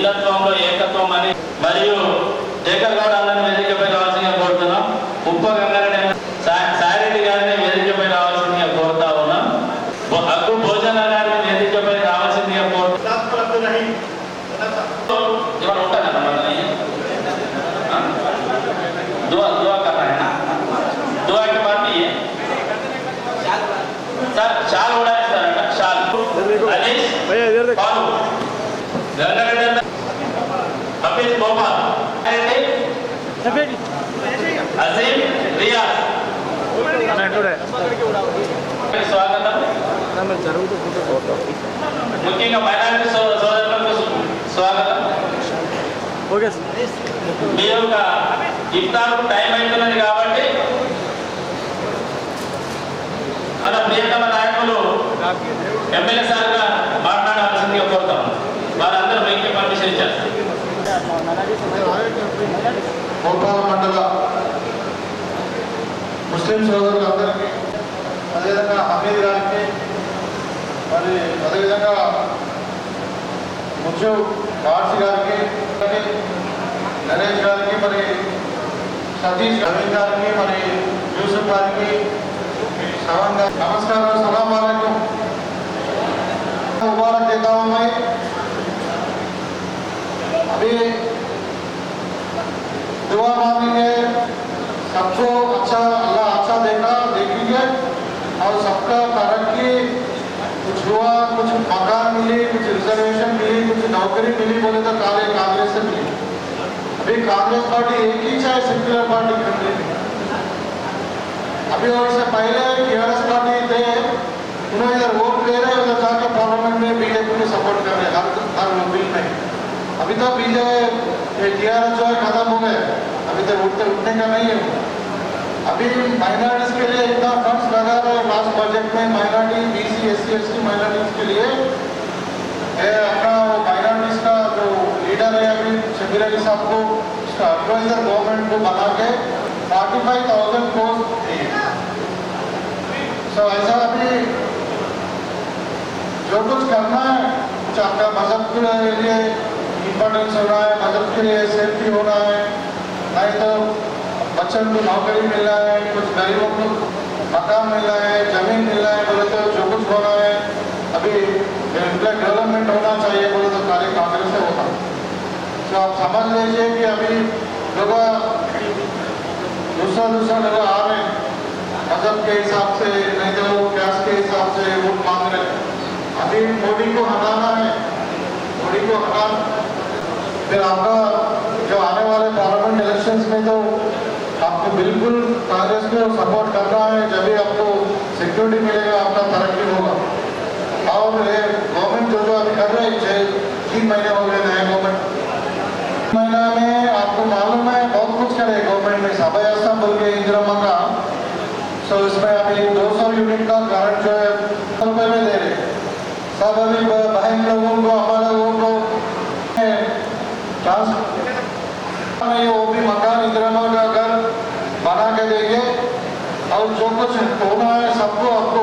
భిన్నత్వంలో ఏకత్వం అని మరియు శేఖర్ గౌడ్ అన్నని వేదికపై రావాల్సిందిగా కోరుతున్నాం. ఉప్ప గంగారెడ్డి సారెడ్డి గారిని వేదికపై రావాల్సిందిగా కోరుతా ఉన్నాం. అక్కు భోజన గారిని వేదికపై రావాల్సిందిగా కోరుతున్నాం. दुआ दुआ करना है ना, दुआ के बाद में ये सर शाल उड़ा है सर, शाल अलीश भैया इधर देखो, गंगारेड्डी हफीज मोहम्मद अजीम रियाज స్వాగతం. ముఖ్యంగా మైనారిటీ సోదరులకు స్వాగతం. ఓకే సార్, మీ యొక్క ఇఫ్తార్కు టైం అవుతున్నది కాబట్టి మన ప్రియతమ నాయకులు ఎమ్మెల్యే సార్గా మాట్లాడాల్సిందిగా కోరుతాం. వారందరూ మీకు పర్మిషన్ ఇచ్చారు. మోపాల మండల ముస్లిం సోదరులందరికీ, అదేవిధంగా హమీద్ గారికి, మరి అదేవిధంగా ముచ్చు వార్సి గారికి, నరేష్ గారికి, మరి సతీష్ రవీంద్ర గారికి, మరి యూసుఫ్ గారికి, శ్రవణ్ గారికి నమస్కారం. సలాం वालेकुम. मुबारक देता हूँ मैं. अभी दुआ मांगेंगे, सबको अच्छा अल्लाह अच्छा देखेंगे और सबका तरक्की, कुछ हुआ, कुछ मकान मिली, कुछ रिजर्वेशन मिली, कुछ नौकरी मिली बोले तो कांग्रेस से मिली. अभी कांग्रेस पार्टी एक ही चाहे सेक्युलर पार्टी कंट्री में. अभी और इससे पहले टीआरएस पार्टी थे, उन्होंने इधर वोट दे रहे, उधर जाकर पार्लियामेंट में बीजेपी को सपोर्ट कर रहे हर बिल में. अभी तो बीजेपी टीआरएस जो है खत्म हो गए, अभी तो उठने का नहीं है. अभी माइनॉरिटीज के लिए इतना फंड्स लगा रहे हैं लास्ट बजट में, minority BC SC ST minorities के लिए अपना माइनॉरिटीज का जो लीडर है अभी शबीर अली साहब को उसका एडवाइजर गवर्नमेंट को बना के 45,000 करोड़ दिए. सो ऐसा अभी जो कुछ करना है, कुछ आपका मजहब के लिए इम्पोर्टेंस होना है, मजहब के लिए सेफ्टी होना है, नहीं तो बच्चों को नौकरी मिल रहा है, कुछ गरीबों को मकान मिल रहा है, जमीन मिल रहा है बोले तो जो कुछ होना है, अभी डेवलपमेंट होना चाहिए बोले तो सारे कांग्रेस से होता. तो आप समझ लीजिए कि अभी लोग दूसरा लोग आ रहे हैं मजहब के हिसाब से, नहीं तो कैश के हिसाब से वोट मांग रहे हैं. अभी मोदी को हटाना है, मोदी को हटाना. फिर आपका जो आने वाले पार्लियामेंट इलेक्शंस में तो आपको बिल्कुल कांग्रेस को सपोर्ट करना है, जब भी आपको सिक्योरिटी मिलेगा, आपका तरक्की होगा. और ये गवर्नमेंट जो अभी कर रहे हैं, 3 महीने हो गए नए गवर्नमेंट, महीना में आपको मालूम है बहुत कुछ करे गवर्नमेंट में. सभा ऐसा बोल के इंदिरा का, सो इसमें अभी 200 यूनिट का करंट जो है रुपये में दे रहे. सब अभी बहन लोगों को, हमारे लोगों को वो भी मकान इंदिरा का घर बना के देंगे. और जो कुछ होना है सबको आपको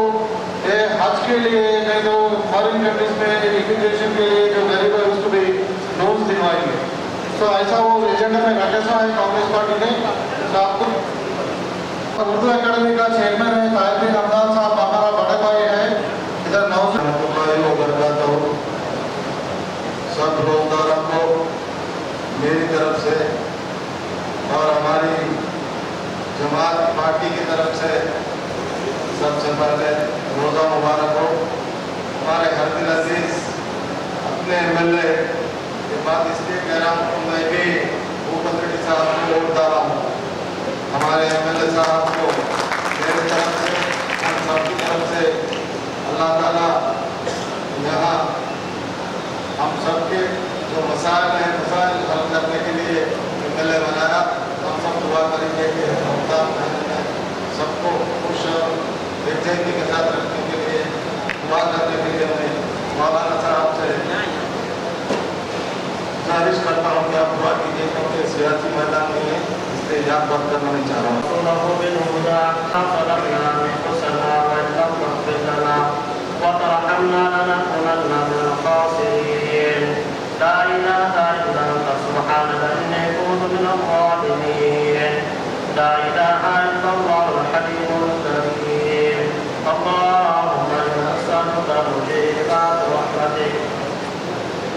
हज के लिए, नहीं तो फॉरेन कंट्रीज में इमिग्रेशन के लिए जो गरीब है उसको भी लोन्स दिलवाएंगे. तो ऐसा वो एजेंडा में रखा है कांग्रेस पार्टी ने. तो आपको उर्दू एकेडमी का चेयरमैन है ताहिर रमजान साहब, हमारा बड़े भाई है इधर. सब रोजगारों को मेरी तरफ से और हमारी जमात पार्टी की तरफ से सबसे पहले रोज़ा मुबारक हो. हमारे हरदिल अजीज अपने एमएलए के बाद इसलिए कह रहा हूँ, मैं भी भूपेंद्र रेड्डी साहब को वोट डाला हूँ. हमारे एमएलए साहब को मेरी तरफ से, हम सबकी तरफ से अल्लाह ताला यहाँ हम सबके जो मसाइल हैं, मसाइल हल करने के लिए एमएलए बनाया. हम सब दुआ करेंगे कि रमज़ान महीने में सबको खुश और बेचैनी के साथ रखने के लिए दुआ करने के लिए मैं मौलाना साहब से गुजारिश करता हूँ कि आप दुआ कीजिए, क्योंकि सियासी मैदान में है, इसलिए याद बात करना नहीं चाह रहा हूँ.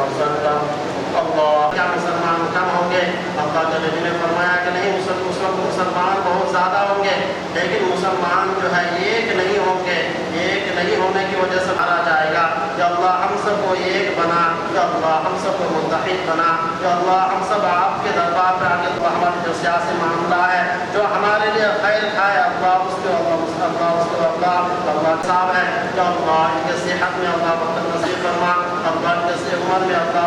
वसल्लम। अल्लाह क्या मुसलमान कम होंगे? अल्लाह के नबी ने फरमाया कि नहीं, मुसलमान बहुत ज़्यादा होंगे, लेकिन मुसलमान जो है एक नहीं होंगे। एक नहीं होने की वजह से मारा जाएगा। या अल्लाह हम सबको एक बना, या अल्लाह हम सबको मुत्तहिद बना, या अल्लाह हम सब आपके दरबार पर आके तो हमारे जो सियासी मामला है जो हमारे लिए खैर खाए, अल्लाह उसके अल्लाह साहब है, या अल्लाह इनके सेहत में अल्लाह बरकत नसीब फरमा, अल्लाह इनके उम्र में अल्लाह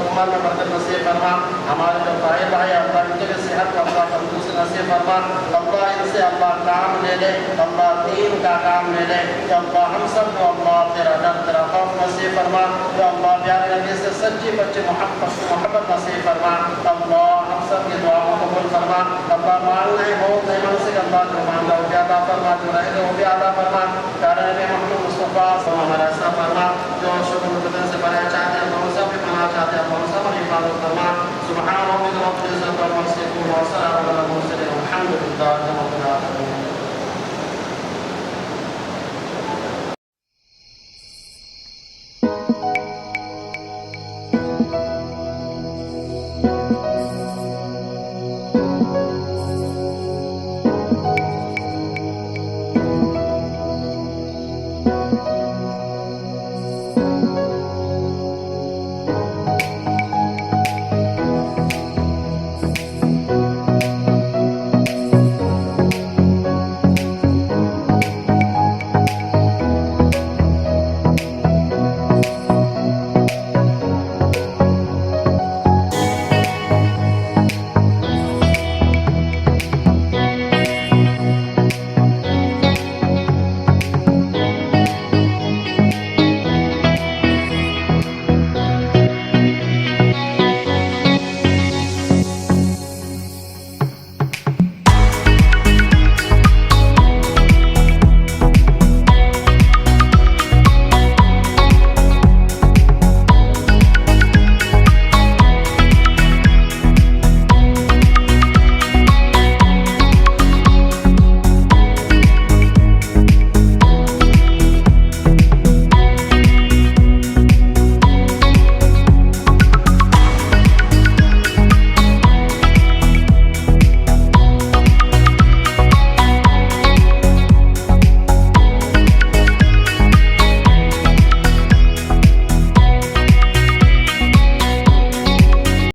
उम्र में बरकत नसीब फरमा। हमारे जो भाई भाई अल्लाह इनके भी सेहत को अल्लाह तंदुरुस्ती नसीब फरमा। अल्लाह इनसे अल्लाह काम ले ले, अल्लाह दीन का काम ले ले। या अल्लाह हम सब को अल्लाह तेरा डर तेरा खौफ नसीब फरमा। या अल्लाह प्यारे नबी से सच्ची बच्चे मोहब्बत नसीब फरमा। अल्लाह हम सब की दुआओं को कबूल फरमा। अल्लाह मांगना है बहुत नहीं मांग सके, अल्लाह जो मांगा वो भी अता फरमा, जो रहेगा वो भी अता फरमा। प्यारे नबी मोहम्मद मुस्तफ़ा हमारा ऐसा फरमा जो शुक्र बदन से बना चाहते हैं, हम सब भी बना चाहते हैं, हम सब हिफाजत फरमा। सुभान रब्बिक रब्बिल इज्जति अम्मा यसिफून व सलामुन अलल मुरसलीन वल्हम्दुलिल्लाहि रब्बिल आलमीन।